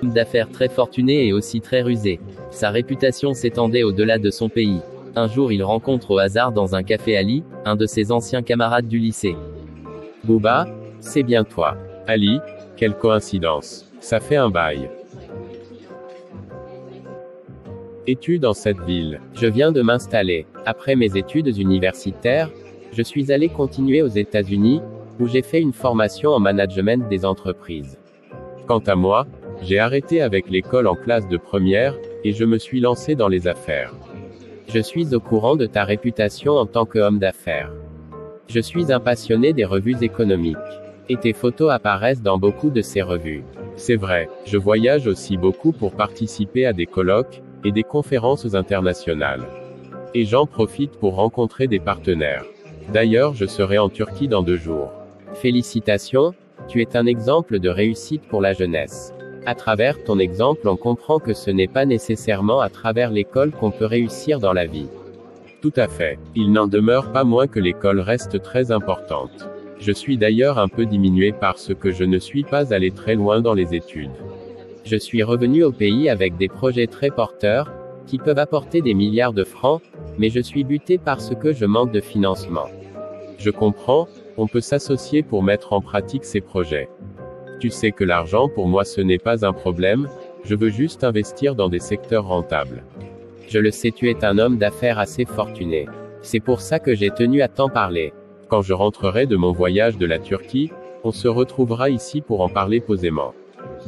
Homme d'affaires très fortuné et aussi très rusé. Sa réputation s'étendait au-delà de son pays. Un jour il rencontre au hasard dans un café Ali, un de ses anciens camarades du lycée. Bouba, c'est bien toi. Ali, quelle coïncidence. Ça fait un bail. Es-tu dans cette ville? Je viens de m'installer. Après mes études universitaires, je suis allé continuer aux États-Unis, où j'ai fait une formation en management des entreprises. Quant à moi, j'ai arrêté avec l'école en classe de première, et je me suis lancé dans les affaires. Je suis au courant de ta réputation en tant qu'homme d'affaires. Je suis un passionné des revues économiques. Et tes photos apparaissent dans beaucoup de ces revues. C'est vrai, je voyage aussi beaucoup pour participer à des colloques, et des conférences internationales. Et j'en profite pour rencontrer des partenaires. D'ailleurs, je serai en Turquie dans 2 jours. Félicitations, tu es un exemple de réussite pour la jeunesse. À travers ton exemple, on comprend que ce n'est pas nécessairement à travers l'école qu'on peut réussir dans la vie. Tout à fait. Il n'en demeure pas moins que l'école reste très importante. Je suis d'ailleurs un peu diminué parce que je ne suis pas allé très loin dans les études. Je suis revenu au pays avec des projets très porteurs, qui peuvent apporter des milliards de francs, mais je suis buté parce que je manque de financement. Je comprends, on peut s'associer pour mettre en pratique ces projets. Tu sais que l'argent pour moi ce n'est pas un problème, je veux juste investir dans des secteurs rentables. Je le sais, tu es un homme d'affaires assez fortuné. C'est pour ça que j'ai tenu à t'en parler. Quand je rentrerai de mon voyage de la Turquie, on se retrouvera ici pour en parler posément.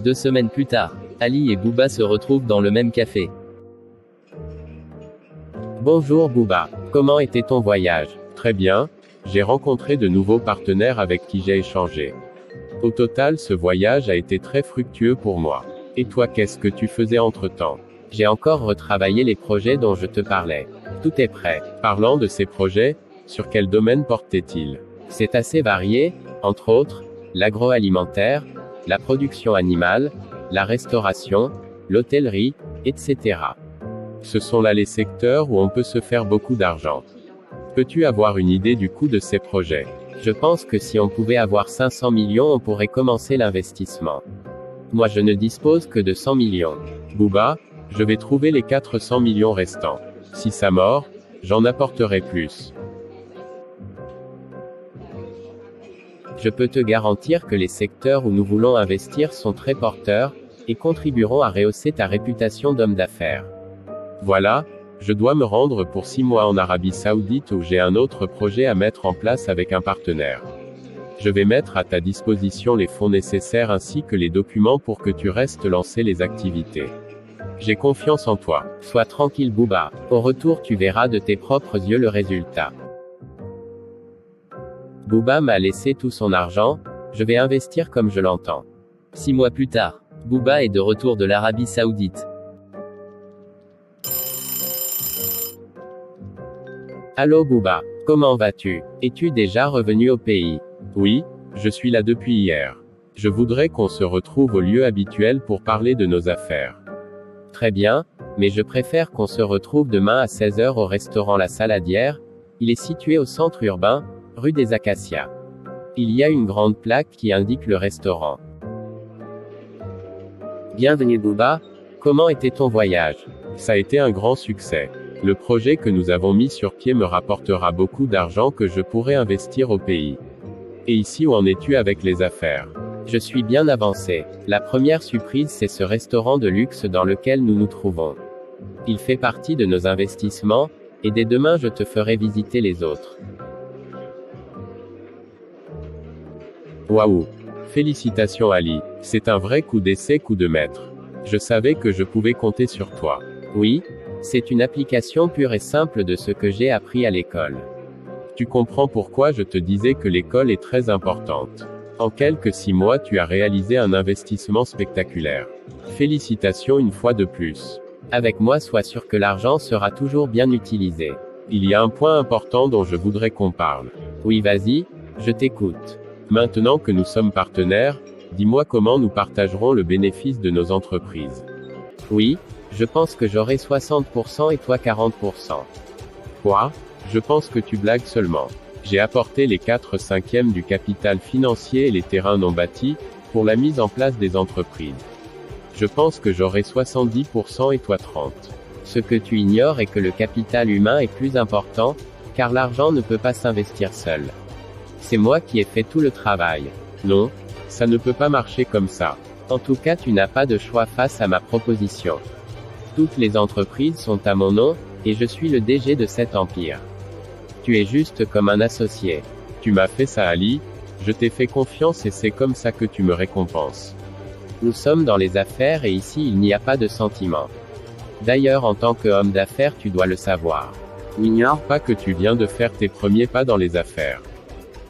2 semaines plus tard, Ali et Bouba se retrouvent dans le même café. Bonjour Bouba, comment était ton voyage? Très bien, j'ai rencontré de nouveaux partenaires avec qui j'ai échangé. Au total, ce voyage a été très fructueux pour moi. Et toi, qu'est-ce que tu faisais entre-temps? J'ai encore retravaillé les projets dont je te parlais. Tout est prêt. Parlant de ces projets, sur quel domaine portaient-ils? C'est assez varié, entre autres, l'agroalimentaire, la production animale, la restauration, l'hôtellerie, etc. Ce sont là les secteurs où on peut se faire beaucoup d'argent. Peux-tu avoir une idée du coût de ces projets? Je pense que si on pouvait avoir 500 millions, on pourrait commencer l'investissement. Moi je ne dispose que de 100 millions. Bouba, je vais trouver les 400 millions restants. Si ça mord, j'en apporterai plus. Je peux te garantir que les secteurs où nous voulons investir sont très porteurs, et contribueront à rehausser ta réputation d'homme d'affaires. Voilà, je dois me rendre pour 6 mois en Arabie Saoudite où j'ai un autre projet à mettre en place avec un partenaire. Je vais mettre à ta disposition les fonds nécessaires ainsi que les documents pour que tu restes lancer les activités. J'ai confiance en toi. Sois tranquille Bouba, au retour tu verras de tes propres yeux le résultat. Bouba m'a laissé tout son argent, je vais investir comme je l'entends. 6 mois plus tard, Bouba est de retour de l'Arabie Saoudite. Allô Bouba, comment vas-tu? Es-tu déjà revenu au pays? Oui, je suis là depuis hier. Je voudrais qu'on se retrouve au lieu habituel pour parler de nos affaires. Très bien, mais je préfère qu'on se retrouve demain à 16 h au restaurant La Saladière. Il est situé au centre urbain, rue des Acacias. Il y a une grande plaque qui indique le restaurant. Bienvenue Bouba, comment était ton voyage? Ça a été un grand succès. Le projet que nous avons mis sur pied me rapportera beaucoup d'argent que je pourrai investir au pays. Et ici où en es-tu avec les affaires? Je suis bien avancé. La première surprise c'est ce restaurant de luxe dans lequel nous nous trouvons. Il fait partie de nos investissements, et dès demain je te ferai visiter les autres. Waouh! Félicitations Ali, c'est un vrai coup d'essai, coup de maître. Je savais que je pouvais compter sur toi. Oui, c'est une application pure et simple de ce que j'ai appris à l'école. Tu comprends pourquoi je te disais que l'école est très importante. En quelques 6 mois tu as réalisé un investissement spectaculaire. Félicitations une fois de plus. Avec moi sois sûr que l'argent sera toujours bien utilisé. Il y a un point important dont je voudrais qu'on parle. Oui vas-y, je t'écoute. Maintenant que nous sommes partenaires, dis-moi comment nous partagerons le bénéfice de nos entreprises. Oui, je pense que j'aurai 60% et toi 40%. Quoi? Je pense que tu blagues seulement. J'ai apporté les 4/5 du capital financier et les terrains non bâtis, pour la mise en place des entreprises. Je pense que j'aurai 70% et toi 30%. Ce que tu ignores est que le capital humain est plus important, car l'argent ne peut pas s'investir seul. C'est moi qui ai fait tout le travail. Non, ça ne peut pas marcher comme ça. En tout cas, tu n'as pas de choix face à ma proposition. Toutes les entreprises sont à mon nom, et je suis le DG de cet empire. Tu es juste comme un associé. Tu m'as fait ça, Ali. Je t'ai fait confiance et c'est comme ça que tu me récompenses. Nous sommes dans les affaires et ici il n'y a pas de sentiments. D'ailleurs, en tant qu'homme d'affaires, tu dois le savoir. N'ignore pas que tu viens de faire tes premiers pas dans les affaires.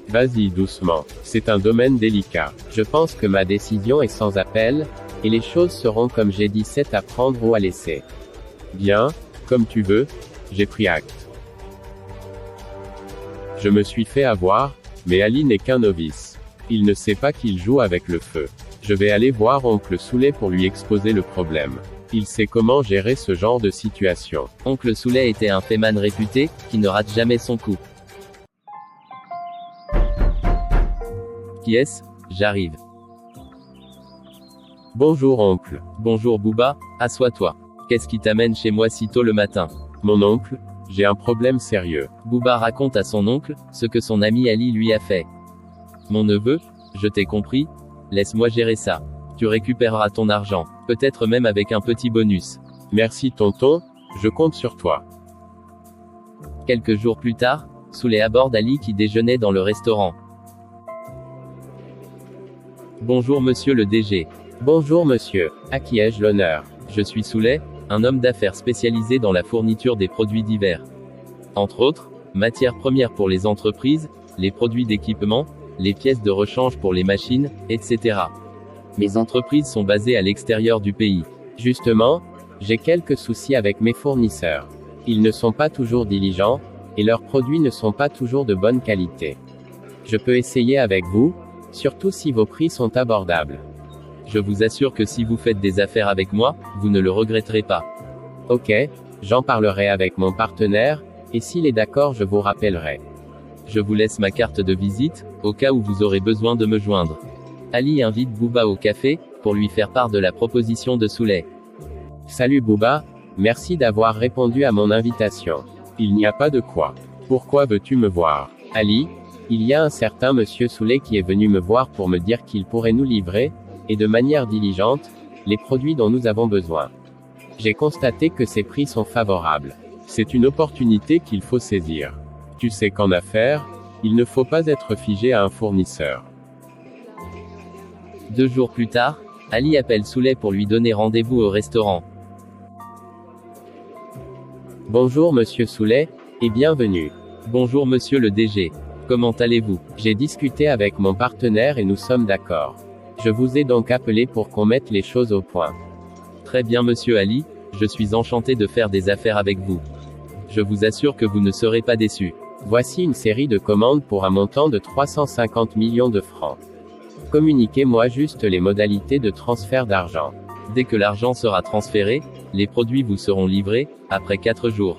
Vas-y doucement, c'est un domaine délicat. Je pense que ma décision est sans appel, et les choses seront comme j'ai dit, c'est à prendre ou à laisser. Bien, comme tu veux, j'ai pris acte. Je me suis fait avoir, mais Ali n'est qu'un novice. Il ne sait pas qu'il joue avec le feu. Je vais aller voir Oncle Soulet pour lui exposer le problème. Il sait comment gérer ce genre de situation. Oncle Soulet était un féman réputé, qui ne rate jamais son coup. Qui est-ce? J'arrive. Bonjour oncle. Bonjour Bouba, assois-toi. Qu'est-ce qui t'amène chez moi si tôt le matin? Mon oncle, j'ai un problème sérieux. Bouba raconte à son oncle, ce que son ami Ali lui a fait. Mon neveu, je t'ai compris, laisse-moi gérer ça. Tu récupéreras ton argent, peut-être même avec un petit bonus. Merci tonton, je compte sur toi. Quelques jours plus tard, Soulet aborde Ali qui déjeunait dans le restaurant. Bonjour monsieur le DG. Bonjour monsieur, à qui ai-je l'honneur? Je suis Soulet, un homme d'affaires spécialisé dans la fourniture des produits divers. Entre autres, matières premières pour les entreprises, les produits d'équipement, les pièces de rechange pour les machines, etc. Mes entreprises sont basées à l'extérieur du pays. Justement, j'ai quelques soucis avec mes fournisseurs. Ils ne sont pas toujours diligents, et leurs produits ne sont pas toujours de bonne qualité. Je peux essayer avec vous, surtout si vos prix sont abordables. Je vous assure que si vous faites des affaires avec moi, vous ne le regretterez pas. Ok, j'en parlerai avec mon partenaire, et s'il est d'accord je vous rappellerai. Je vous laisse ma carte de visite, au cas où vous aurez besoin de me joindre. Ali invite Bouba au café, pour lui faire part de la proposition de Soulet. Salut Bouba, merci d'avoir répondu à mon invitation. Il n'y a pas de quoi. Pourquoi veux-tu me voir? Ali, il y a un certain monsieur Soulet qui est venu me voir pour me dire qu'il pourrait nous livrer, et de manière diligente, les produits dont nous avons besoin. J'ai constaté que ces prix sont favorables. C'est une opportunité qu'il faut saisir. Tu sais qu'en affaires, il ne faut pas être figé à un fournisseur. 2 jours plus tard, Ali appelle Soulet pour lui donner rendez-vous au restaurant. Bonjour monsieur Soulet, et bienvenue. Bonjour monsieur le DG. Comment allez-vous? J'ai discuté avec mon partenaire et nous sommes d'accord. Je vous ai donc appelé pour qu'on mette les choses au point. Très bien monsieur Ali, je suis enchanté de faire des affaires avec vous. Je vous assure que vous ne serez pas déçus. Voici une série de commandes pour un montant de 350 millions de francs. Communiquez-moi juste les modalités de transfert d'argent. Dès que l'argent sera transféré, les produits vous seront livrés, après 4 jours.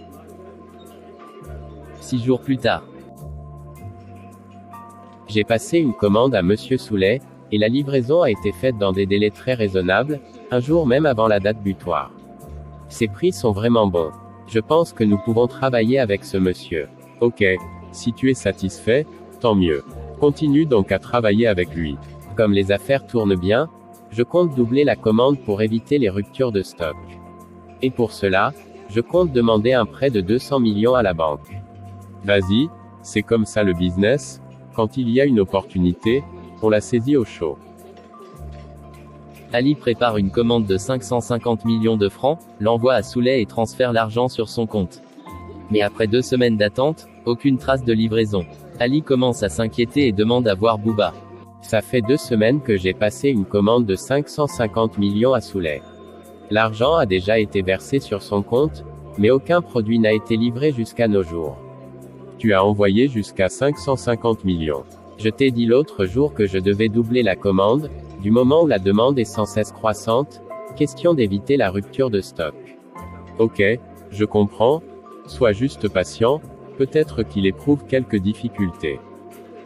6 jours plus tard. J'ai passé une commande à monsieur Soulet, et la livraison a été faite dans des délais très raisonnables, un jour même avant la date butoir. Ces prix sont vraiment bons. Je pense que nous pouvons travailler avec ce monsieur. Ok, si tu es satisfait, tant mieux. Continue donc à travailler avec lui. Comme les affaires tournent bien, je compte doubler la commande pour éviter les ruptures de stock. Et pour cela, je compte demander un prêt de 200 millions à la banque. Vas-y, c'est comme ça le business, quand il y a une opportunité, on la saisit au chaud. Ali prépare une commande de 550 millions de francs, l'envoie à Soulet et transfère l'argent sur son compte. Mais après 2 semaines d'attente, aucune trace de livraison. Ali commence à s'inquiéter et demande à voir Bouba. Ça fait 2 semaines que j'ai passé une commande de 550 millions à Soulet. L'argent a déjà été versé sur son compte, mais aucun produit n'a été livré jusqu'à nos jours. Tu as envoyé jusqu'à 550 millions. Je t'ai dit l'autre jour que je devais doubler la commande, du moment où la demande est sans cesse croissante, question d'éviter la rupture de stock. Ok, je comprends, sois juste patient, peut-être qu'il éprouve quelques difficultés.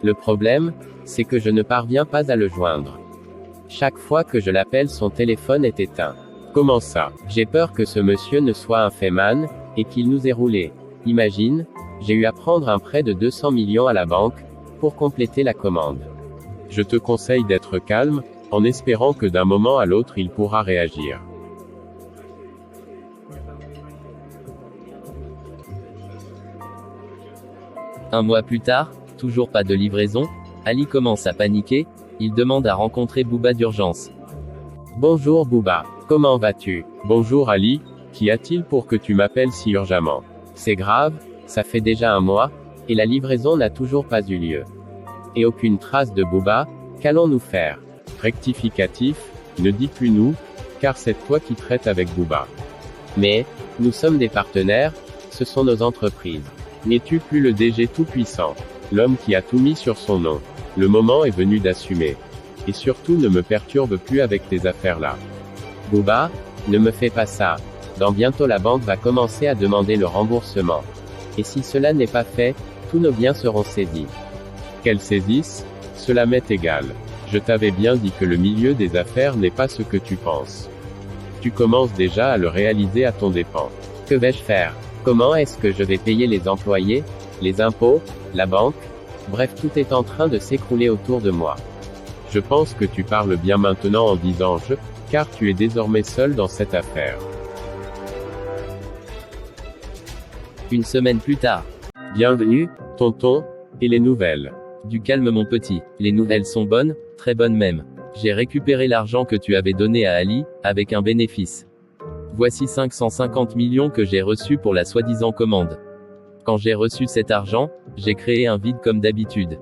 Le problème, c'est que je ne parviens pas à le joindre. Chaque fois que je l'appelle, son téléphone est éteint. Comment ça? J'ai peur que ce monsieur ne soit un féman, et qu'il nous ait roulé. Imagine, j'ai eu à prendre un prêt de 200 millions à la banque, pour compléter la commande. Je te conseille d'être calme, en espérant que d'un moment à l'autre il pourra réagir. Un mois plus tard, toujours pas de livraison, Ali commence à paniquer, il demande à rencontrer Booba d'urgence. Bonjour Booba, comment vas-tu? Bonjour Ali, qu'y a-t-il pour que tu m'appelles si urgemment? C'est grave, ça fait déjà un mois, et la livraison n'a toujours pas eu lieu. Et aucune trace de Booba, qu'allons-nous faire? Rectificatif, ne dis plus nous, car c'est toi qui traites avec Booba. Mais, nous sommes des partenaires, ce sont nos entreprises. N'es-tu plus le DG tout-puissant? L'homme qui a tout mis sur son nom. Le moment est venu d'assumer. Et surtout ne me perturbe plus avec tes affaires-là. Booba, ne me fais pas ça. Dans bientôt la banque va commencer à demander le remboursement. Et si cela n'est pas fait, tous nos biens seront saisis. Qu'elle saisisse, cela m'est égal. Je t'avais bien dit que le milieu des affaires n'est pas ce que tu penses. Tu commences déjà à le réaliser à ton dépens. Que vais-je faire? Comment est-ce que je vais payer les employés, les impôts, la banque? Bref, tout est en train de s'écrouler autour de moi. Je pense que tu parles bien maintenant en disant je, car tu es désormais seul dans cette affaire. Une semaine plus tard. Bienvenue, tonton, et les nouvelles? Du calme mon petit, les nouvelles sont bonnes, très bonnes même. J'ai récupéré l'argent que tu avais donné à Ali, avec un bénéfice. Voici 550 millions que j'ai reçus pour la soi-disant commande. Quand j'ai reçu cet argent, j'ai créé un vide comme d'habitude.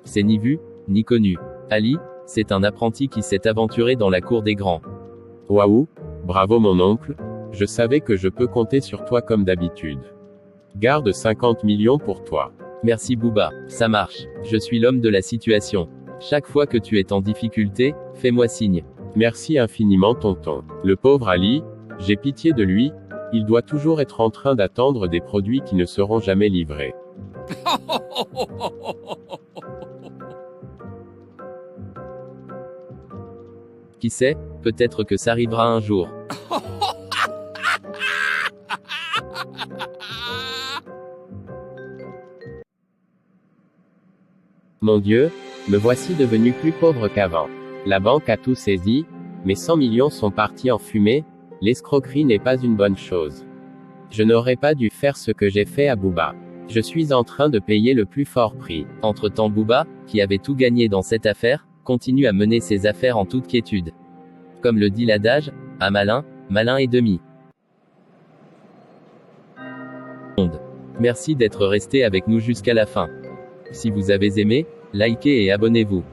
C'est ni vu, ni connu. Ali, c'est un apprenti qui s'est aventuré dans la cour des grands. Waouh, bravo mon oncle, je savais que je peux compter sur toi comme d'habitude. Garde 50 millions pour toi. Merci Booba, ça marche, je suis l'homme de la situation. Chaque fois que tu es en difficulté, fais-moi signe. Merci infiniment tonton. Le pauvre Ali, j'ai pitié de lui, il doit toujours être en train d'attendre des produits qui ne seront jamais livrés. Qui sait, peut-être que ça arrivera un jour. Mon Dieu, me voici devenu plus pauvre qu'avant. La banque a tout saisi, mes 100 millions sont partis en fumée, l'escroquerie n'est pas une bonne chose. Je n'aurais pas dû faire ce que j'ai fait à Booba. Je suis en train de payer le plus fort prix. Entre-temps Booba, qui avait tout gagné dans cette affaire, continue à mener ses affaires en toute quiétude. Comme le dit l'adage, à malin, malin et demi. Merci d'être resté avec nous jusqu'à la fin. Si vous avez aimé, likez et abonnez-vous.